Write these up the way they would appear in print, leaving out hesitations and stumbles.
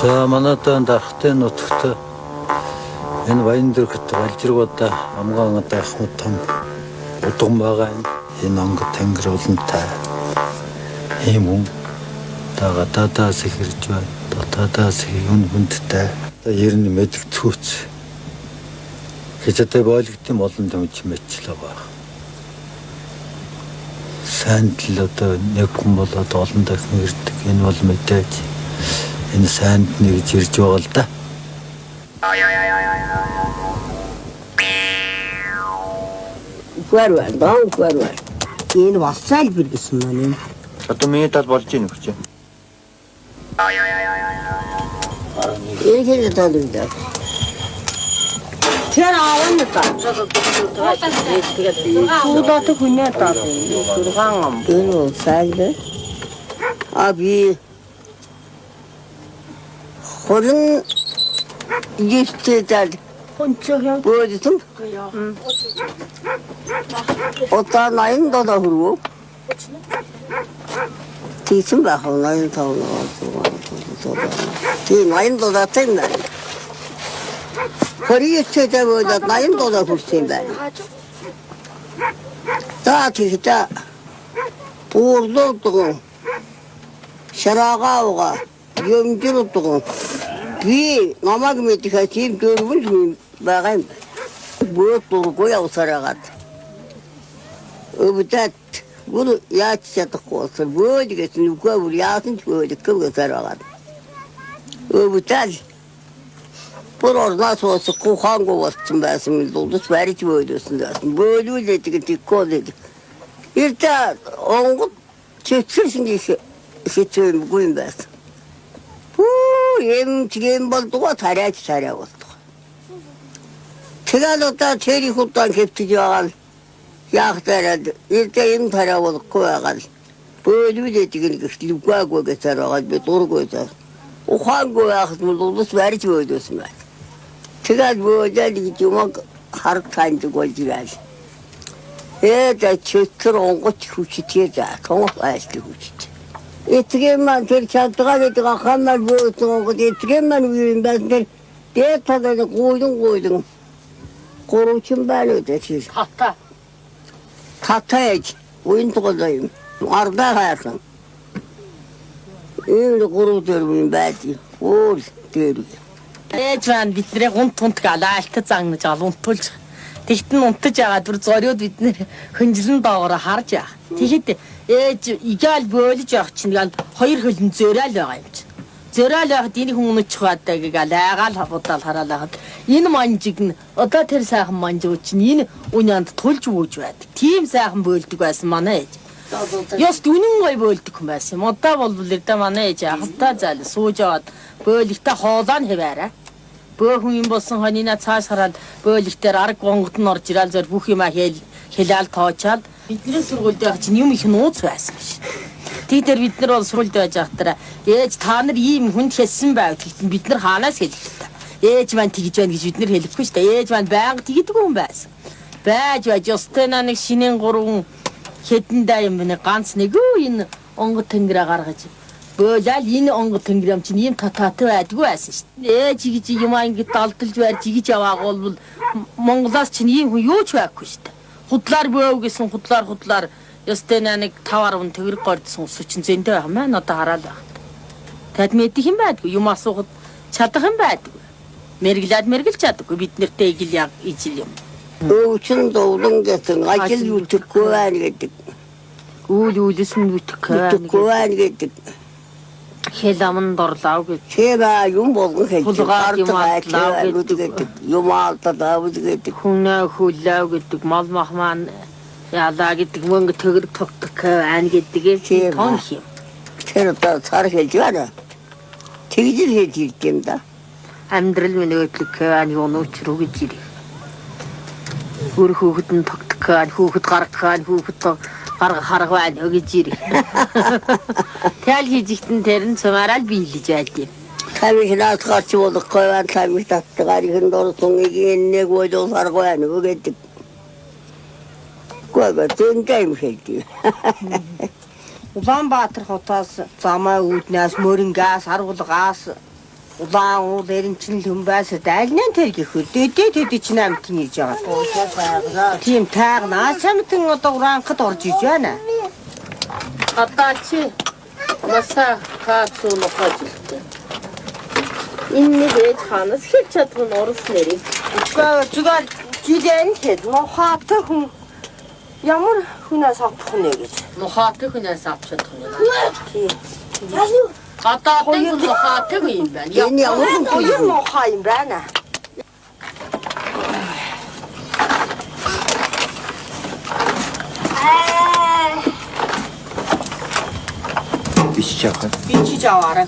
За манайдан дарахтай нутагт энэ баян дэргэт валжиргуудаа амгаан даахмад том удган байгаа энэ онгод тэнгэр улантай ийм хүн гадаадаас ирж байна. Дотоодоос юм хүндтэй ерний мэдэг цүүц хэзээ бойлогдсон олон дэмж мэтлээ баг. Сайн л одоо нэг хүн болоод олон дахин ирдэг энэ бол мэдээж энэ сайнд нэгж ирж байгаа л да. Гэрвэн, дан гэрвэн. Энэ васаал бэлгэсэн маань. Одоо миний тал болж ийн өгч. Энийг таалагдав. Тэр аавн таа. Суудат хүнээ таа. Сургаан ам. Энэ сайд. Аби хорин гистэдэл 혼자요? 뭐지좀? 어떤 나인 더다 그러고? 뒤좀 봐, 나인 더 나와서 뒤 나인 더다 땡나. 거리에 찾아보자 나인 더다 굴신다. 다 뒤다 보도 또 샤라가오가 염주로 또 비 남아기 밑에 지금 돌면 байгаа юм. Бөө дургүй явсараад. Өвдөд гүр яаж чадахгүй бөөдгээс нүгөө бүр яасан ч бөөдгөө зараад. Өвдөд бүр орнасоос куханго болсон байсан л удас барьж бөөдөөсөн даасан. Бөөдүүлээд тэгколээд. Иртэ онгод чичсэн хичээгүй юм байсан. Эм чигэм болдгоо тараач тараа. 제가 다 제리 후단 캡티지와 약달에 일대임 타라고 거야가 보여주게 지금 그 누구하고 계셔가 돌고 있어. 오한고야 물도 스와리 보여줬으면. 제가 뭐자리 좀 하루 타임도 지라지. 자 저처럼 온 후치티자 통화하시고 후치티. 이트게만 저 차트가 되가 한날 보였던 거 이트게만 위인데 대타가 고등 고루친 발로 되지. 타타야지. 오인도가다임. 알다 가야선. 이거 고루들면 바지. 오, 대리. Ээжвэн бидний гунт галаалт зангаж унтуулж. Тэгтэн унтаж байгаа дүр зориуд бид нэр хөнжлөн доогоор харж байгаа. Тэгэхэд ээж игаал бөөлж явах чинь гал хоёр хөлн зөраал байгаа юм чинь. Зөраал явах дийний хүн өнөч хаадаг гал айгаал хавуудал хараалаад энэ манжиг нь одоо тэр сайхан манжиг чинь энэ үнэнд тулж өгж байдаг. Тийм сайхан бөөлдөг байсан манай ээж. Ёс үнэн гой бөөлдөг хүн байсан. Одоо бол ирдэ манай ээж ахалтай зал сууж аваад бөөлөгтэй хоолоо нь хэвээрээ. Бөөхөн юм болсон хонина цааш хараад бөөлөгтөр арга гонгод нь орж ирэл зөр бүх юм хэлээл тоочаад бидний сургуульд явах чинь юм их нууц байсан биш. Тиймэр бид нар бол сургуульд байж байхдаа ээж та нар ийм хүнд хэлсэн байв гэхдээ бид нар хаанаас хэлэх вэ? Ээж маань тэгж байна гэж бид нар хэлэхгүй шүү дээ. Ээж маань байнга тэгдэг хүн байсан. Байж ёстой нэг шинийн гурван хэдэндээ юм бэ ганц нэг энэ онгод тэнгэрэ гаргаж бөөлөл энэ онгод тэнгэрэм чинь ийм татаатай байдгүй байсан шүү дээ. Ээж гэж юм ангид далдалж байр жигэж явааг бол Монголоос чинь ийм хүн юу ч байхгүй шүү дээ. Худлаар бөөв гэсэн худлаар ёстой нэг 5-10 төгрөг гордсон ус чинь зөндөө байгаа маань одоо хараад байна. Тад мэдих юм байдгүй юм асуухад чадах юм байдгүй. Мэргэлж чадахгүй бид нэртэй ижил яг ижил юм. Өвчин дуулан гэсэн ажил үтгэхгүй байна гэдэг. Үүлс нь үтгэхгүй байна гэдэг. Хэл амн дорлоо гэж. Чэга юм болгох гэж. Хулгаар юм алдлаа гэдэг. Юм алдлаа гэдэг. Хүнээ хүлээ гэдэг мал махман яалаа гэдэг мөнгө төгрөг тогтох байна гэдгээ тон юм. Тэр одоо цар хэлж байна. Тэгж хэлж ирж юм да. Амьдрал минь өдлөг байна юу нөөч рүү гэж ирэх. Өөр хүүхэд нь тогтгохаа, хүүхэд гаргахаа, хүүхэд гарга харгаа гэж ирэх. Тэгэл хийж ихтэн тэр нь цумаараа биелж байлаа. Тамиг наас гарч болохгүй байна. Тамиг татгаар ихэн дурсан нэг өдөр саргаа нүгэдэг. Гоо тэнтэй юм хэлдэг. Улаанбаатар хотоос замаа үүднээс мөрөнгөөс аргуулгаас улаан уул эренчин хүмбээс дайлнаа тэр гэхүү дэдэ чинь амтны хийж байгаа. Тийм таагнаа самтэн одоо уранхад орж иж байна. Одоо чи маса хаацуу нөхөж. Энэ нэг ханаас хэлж чадгүй орос нэрийг. Зүгээр жидэн хэд нохаатай хүн ямар хүнээс авах нэ гэж. Нохаатай хүнээс авах чадах нэ. Одоо энэ нохаатай юм байна. Энэ ямар хүн нохаа юм байна. Бичиж авах. Бичиж аваарай.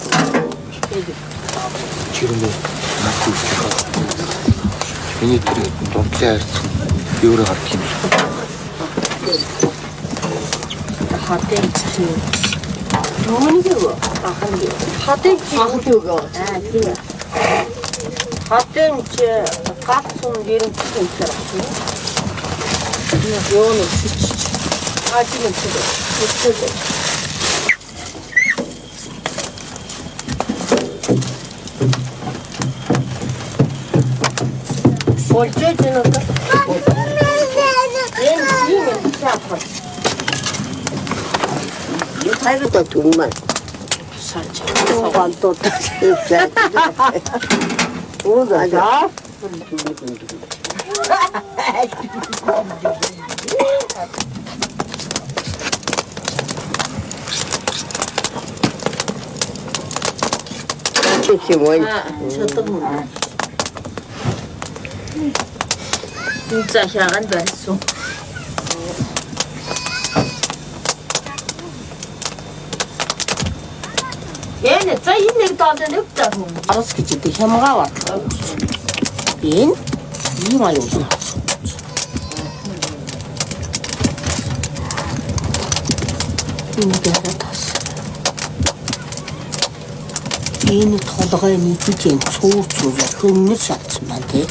Чирмээ наадгүй байгаа. Миний тэр дунджаа харьцсан. Би өөрөө гардаг юм. Хатэн чи. Номонгүй ахын. Хатэн чи өгөө. Тийм. Хатэн чи гацсан гэрэн цэнцэр авчих. Ёо нэг чи. Ажил юм. Болжээж нэг. Энэ чаапаа. хайртай түмэн. Санч. Согонтоо тавьчихсан. Уугаа. Чичимой. Шатам. 진짜 향한 발소. 얘네 저 있는 다들 없다고. 알아서 그때 혐오가 왔다. 인 이마 요즘. 이게 알았어. 얘는 토다가 이제 소주가 흥미 샀지만 돼.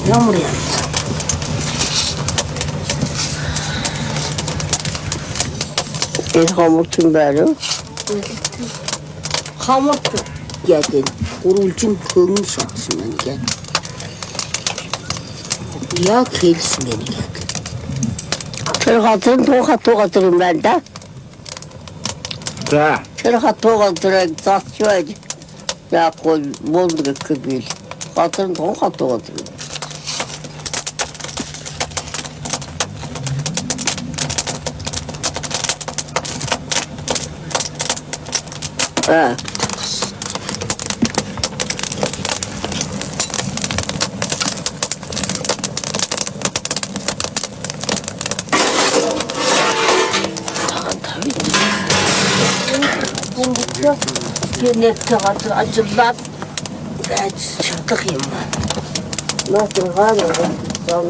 Ямар яа. Энэ хомогч байна. Хамт яадаг. Гурвалжин хөнгөн шатсан байна гэх. Яг хэлсэн байна гэх. Тэр хатан туухат юм байна да. За. Тэр хатуугаад зацчваад яг гол мондрэг гэвэл хатан туухат. А. Нэртэйгээр ажиллаад байж чадах юм. Наатргаан зам.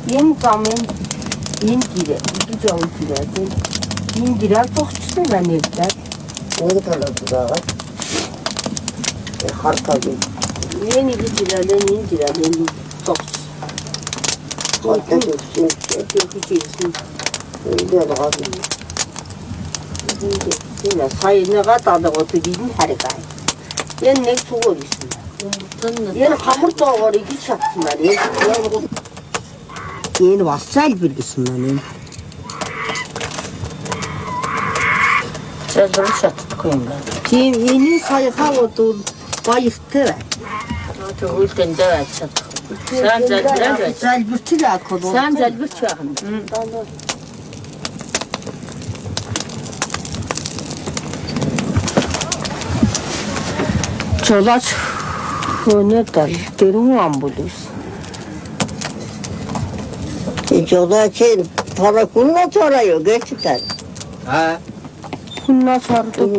Ийм замын энэ гэрээ гэж явуулдаг. Энэ гэрээ тогтсон байна л да. Нэг талаад байгаа. Хартаг. Энэ гэрээ энэ гэрээ тогтсон. Хартаг чинь хийчихсэн. энэ байгаа. Энэ сайнгаа дадаг энэ харгаа. Энэ нэг зүгээр ирсэн. Энэ хамар доогоор игж чадсан байна. Энэ бас залбир гэсэн маань. Залбир шатдаггүй юм байна. Тийм энэ сая хаваад баяртай байна. Тэгвэл тэндээ чадах. Сан залбирч яах вэ? Сан залбирч яах нь. Чолооч хөнөдөл дэрүүн амбулус. Жолоочин таракунна цараяа гэж таа. Аа. Хүннээс харддаг.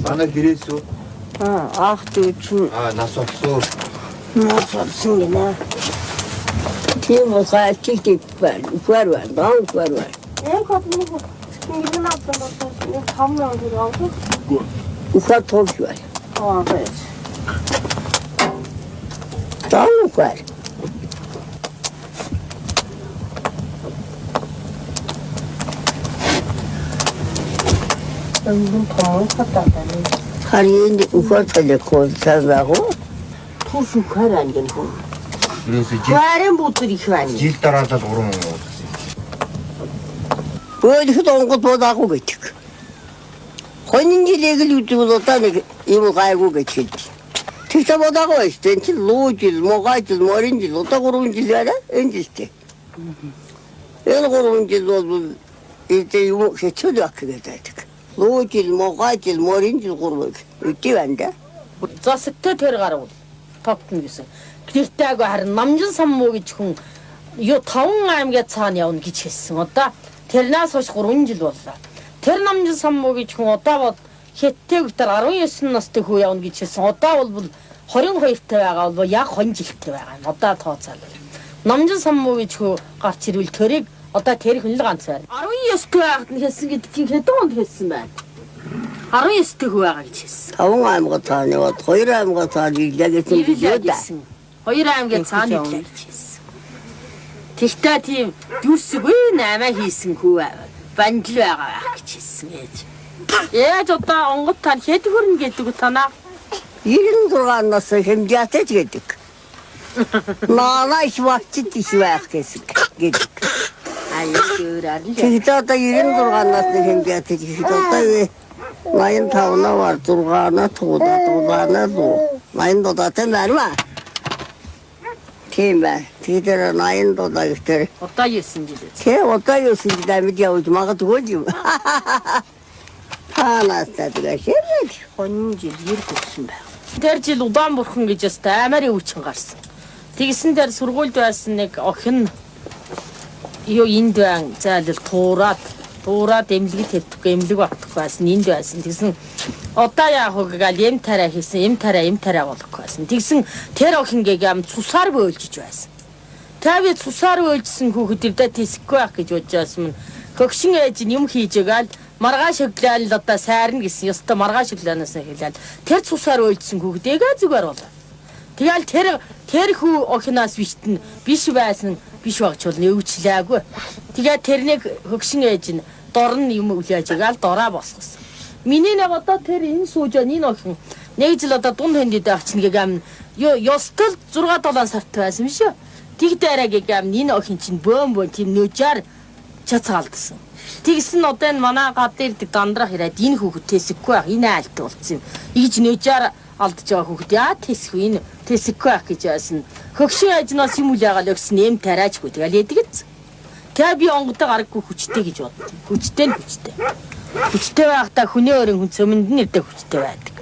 Манай гэрээс үү? Ах дүүчин нас олсон. нас олсон гинэ. Тийм ухаа чигт байна. Ухаар байна. Даан ухаар байна. Яг хатны нэг надад нэг хамраа гэрээ. Ухаар тоош байна. байж. Даан ухаар. энэ том хатаа байна. Харин ухаар төлөхгүй саваагүй. Түш ухаар ангин хөө. Ерөөсө Харин бүтэр их байна. жил дараалал 3 мөнгө. Өөрөөхд онгод бодаагүй гэдэг. Хонин жилийг л үдвэл одоо нэг юм гайгүй гэж хэлж. Тэгтээ бодаагүй байж тэн чи луу жил, могой жил, морин жил, одоо 3 жил яриа энэ жилтэй. Энэ 3 жил бол энэ юм хэцүү байх гэдэг. Луу жил, могой жил, морин жил 3 үгүй байна. Засагтай тэр гарав. Тогтно гэсэн. Гэртээгүй харин намжин саммуу гэж хүн юу 5 аймгийн цаана явна гэж хэлсэн. Одоо тэрнээс хойш 3 жил боллоо. Тэр намжин саммуу гэж хүн одоо бод хэттэй витер 19 настай хүү явна гэж хэлсэн. Одоо бол 22-тай байгаа бол яг хон жилтэй байгаа юм. Одоо тооцоол. Намжин саммуу гэж хүү гарч ирвэл тэрийг одоо тэр хүн л ганц байна. 19-тэй байгаад нь хэлсэн гэдэг чинь хэдэн онд хэлсэн байна? 19-тэй хүү байгаа гэж хэлсэн. 5 аймгаа цаана яваад 2 аймгаа цаана ирлээ гэсэн юм гэсэн. 2 аймгийн цааны ирлээ гэж хэлсэн. Тэгтээ тийм юусгүй 8 хийсэн хүү бандл байгаа гэж хэлсэн ээж. Ээж одоо онгод тань хэд хөрнө гэдэг үү танаа? 96 нас хэмжээтэй гэдэг. Нааш вачт иш байх гэдэг. Аюураар л. Тэгтээ одоо 96 нас хэмжээтэй гэдэг. Одоо 85 навар 6-на туудаа дуу. 80 даатай нэрмэ. Тийм бай. Тэр 80 даа гэхтэр. Одоо 9 жил. Тэ одоо юу сэлдээ мэд явж магадгүй юм. Ханастай шивэж. Хонь жил ер гүсэн байв. Тэр жил удаан бурхан гэж өстэй амарын үчин гарсан. Тэгсэн дээр сургуульд байсан нэг охин юу энд байн зайлал туураад эмнэлэг тавьдаггүй эмнэлэг батгах байсан энд байсан. Тэгсэн одоо яах вэ гээл эм тараа хийсэн эм тараа болохгүй байсан. Тэгсэн тэр охингийг ам цусаар бөөлжиж байсан. Тавь цусаар бөөлжсэн хүүхэдэрдээ тисэхгүй байх гэж бодож байсан юм. Хөгшин ээж нь юм хийж байгаа л маргааш өглөөл одоо сайрна гэсэн. Ёстой маргааш өглөөнөөс хэлээд тэр цусаар бөөлжсэн хүүхэдээгээ зүгээр болоо. Тэгэл тэр хүү охиноос биштэн биш байсан биш багч бол өвчлээгүй. Тэгээд тэрнийг хөгшин ээж нь дорн юм үлээж игээл дороо босгосон. Миний нэг одоо тэр энэ суужаа энэ охин нэг жил одоо дунд хөндөд авчихна гэгэм ёстол 6-7 сарт байсан биш үү? Тэгдээрээ гэгэм энэ охин чинь бөөм тийм нөжаар чацаалдсан. Тэгсэн одоо энэ манай гад дээр дандрах ирээд энэ хүүхэд тэсэхгүй байх энэ айлт болсон юм. Игж нөжаар алдж байгаа хүүхэд яа тэсэхгүй энэ тэсэхгүй байх гэж байсан. Хөгшин ажнаас юм үл ягаал өгсөн эм тараачгүй тэгэл эдгэц. Тэгээ би онготой гараггүй хүчтэй гэж бодсон. Хүчтэй. Хүчтэй байхдаа хүний өрийн хүн цөмөнд нь ирдэг хүчтэй байдаг.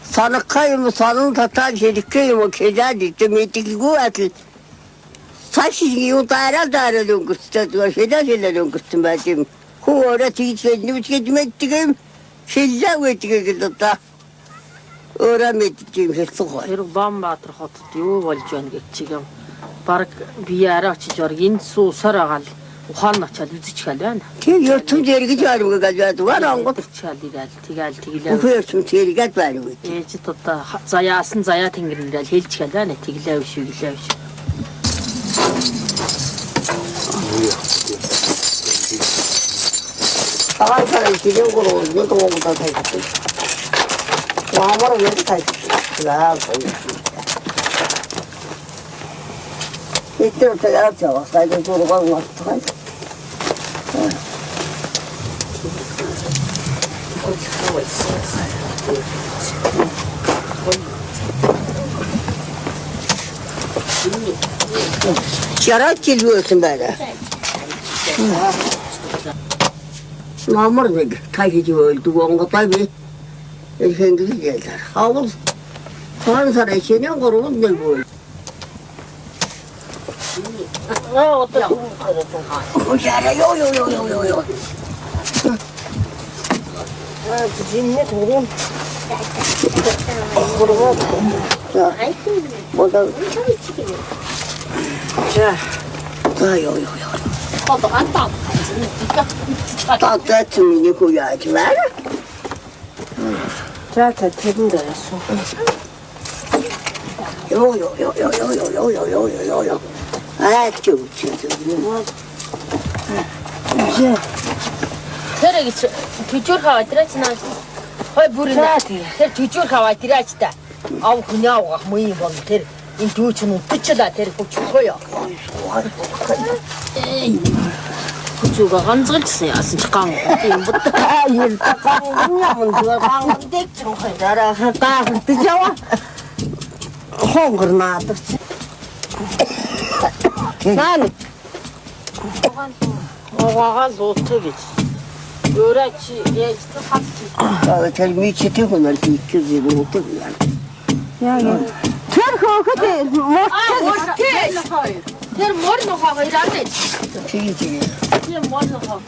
Санахаа юм санан татаа хэрэггүй юм хязаад идэ мэдгэлгүй атал. Сашиг юу дараа өнгөрчтэй хязаад өнгөрсөн байт юм. Хөөөрэ тийж нэмжиж мэддэг юм. Шилжаа гэдэг л одоо өөрөө мэддэг юм хэлсэн гоо. Тэр Улаанбаатар хотод юу болж байна гэж чигэм. Бараг би арай очиж орг энэ суусаар агаал ухаан очиад үзэж хал байна. Тийм ертөнд эргэж арга гэж байна. Онгод тэгэл үхэрсэн тэргээд байна үү. ээжид одоо заяасан заяа тэнгэрнэрэл хэлж хал байна. Тэглээ биш. 사람이 기력으로 이것도 오고다 살겠지. 와마로 여기 살겠지. 나 이때로 제가 잡아 살게 돌아가고 왔어. Şarap geliyorsun böyle. Namur takici öldü, onunla tabi efendisi geldiler. Havuz, Fransa'da içine korumuz ne böyle? O şare yo. Dinle, oğlum. 자, 뭐다. 자, 아유, 너도 안 따. 딱 됐으면 이거 야지 마라. 자, 대부분 됐어. 요요요요요요요요요요. 아, 좋지. 이제 테레기 뒤쪽 가와 들었지나. 허이 부르나. 테 뒤쪽 가와 들었지다. 아우 그냥와 뭐이 뭐 테레. 이 두치는 붙여다 테레 꼭 죽어요. 그쪽가 간절치야 진짜강. 아, 일단 강남은 그거 강대 좀 하자라. 다 뜨자와. 홍그를 놔뒀지. 나는 와가서 어떻게지? 요라치 얘 진짜 하지. 저 미치 되고 날 뒤집지 못하고 야. 저 그때 뭐 아, 쟤 머리 놓고 이러네. 뒤지게. 쟤 머리 놓고.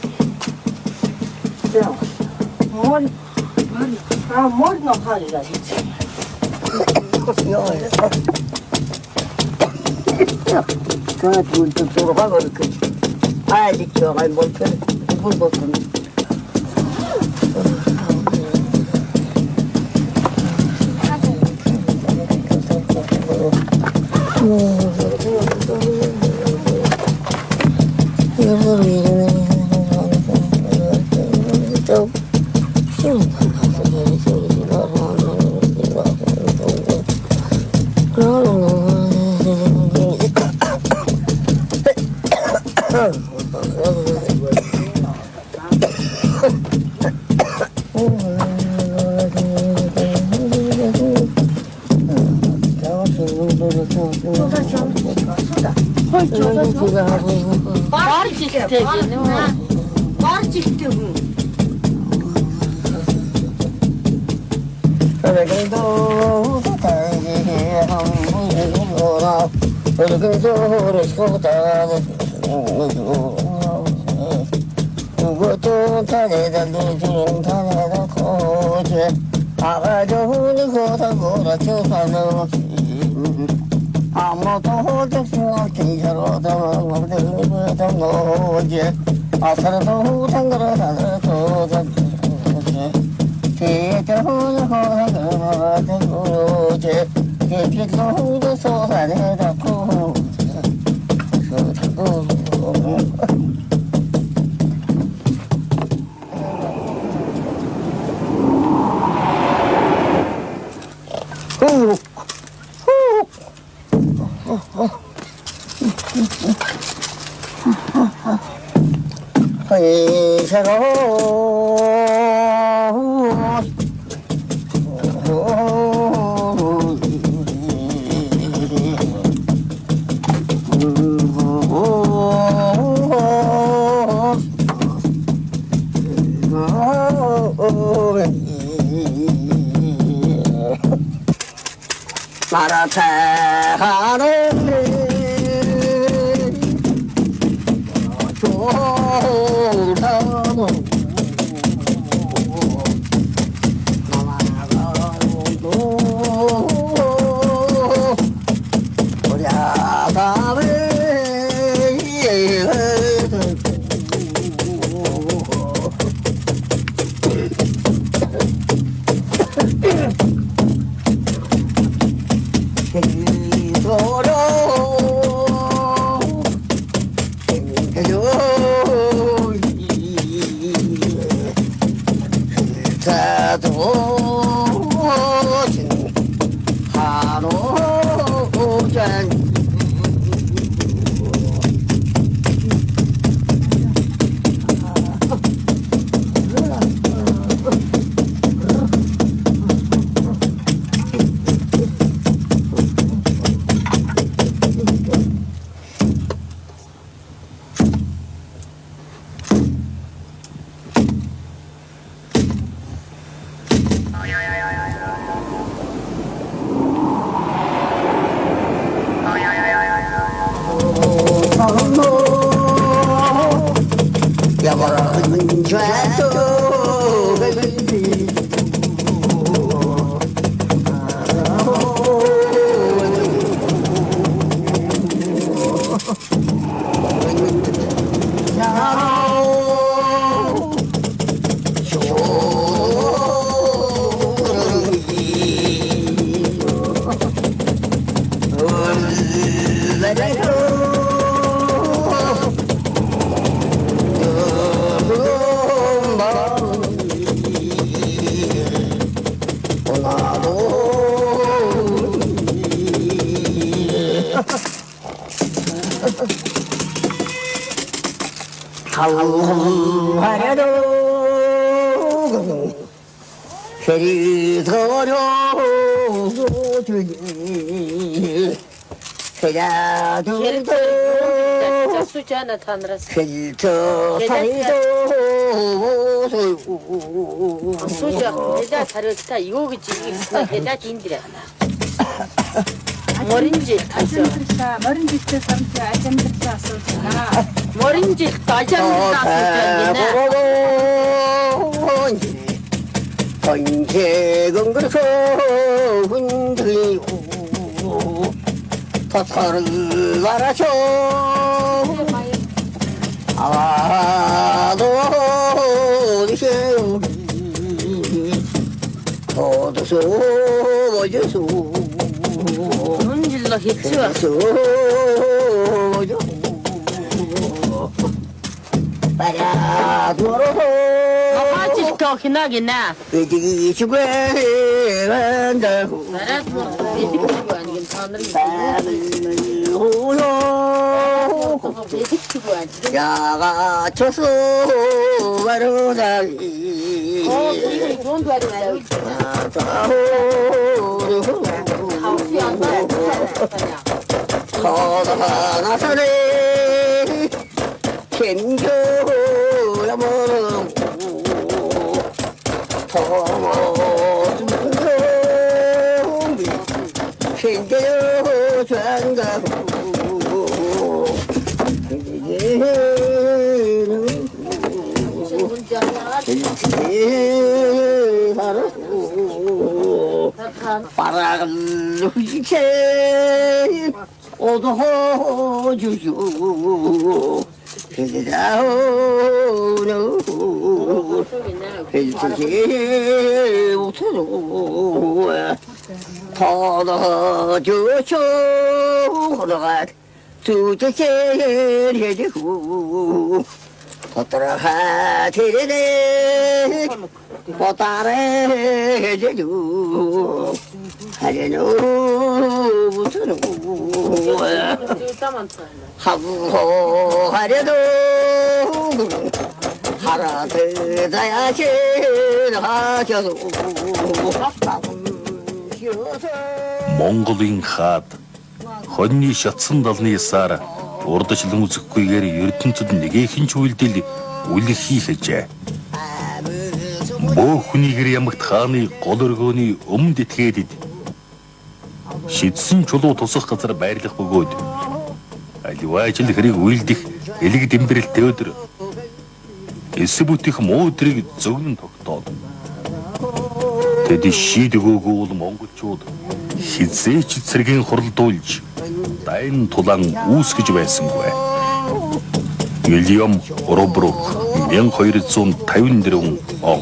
머리 놓고 이러지. 그 둘도 들어가 버렸지. 아직 저가 못 해. 누굴 못 해. 말이 지대지. 말이 지대. 아무도 적수없이 저러다 먹는 거지. 아서도 당그러 다서도 제대로 하는 거지. 제대로 쏟아내놓고 하려도 세리더려 주니 세자들도 수지 하나 타느라서 셀터 사이도 수지 내가 다르다 이거기 지금 내가 진들에 머린지 다시 머린지때 삼지 아점들지 աս었잖아. 머린지 다시한다 번개건 그렇고 흔들리고 터터를 말아줘 아와도 세우리 도도소 모여소 문질러 hit치와 소요 바라도록 아파치스터 기나기나 의지 죽게 한다고 나라도 베디키고 아니긴 타느리 밤을 호요 베디키고 아니긴 야가 쳐서 바로다리 이거 좋은 도와리 와요 하우스 안 봐야 서다나서네 챙겨야 모르고 더워준 놈이 챙겨야 장가고 바람을 휘체 오도 주시오 그대라오노 해주지 못하노 더더 주쇼 호로가 두째째 해주고 더떠라가 제레네 보따래 해주고 하려노 못하노 하고 하려도 하라 되다야지 하셔도 Монголын хаад хоньны шатсан далны сар урдчлан үзэхгүйгээр ертөнцид нэгэхэн ч үйлдэл үлэх хийхжээ. Бөө хүнийгэр ямагт хааны гол өргөөний өмнөд этгээдэд шидсэн чулуу тусах газар байрлах бөгөөд аливаажил хэрэг үйлдэх элэг дэмбэрэлтэй өдөр эсэ бүтэх муу өдрийг зөгнөн тогтоод тэд шийд өгөөгүй бол монголчууд хизээч цэргийн хуралдуулж дайн тулаан үүсгэж байсангүй. Миллион рубль 1254 он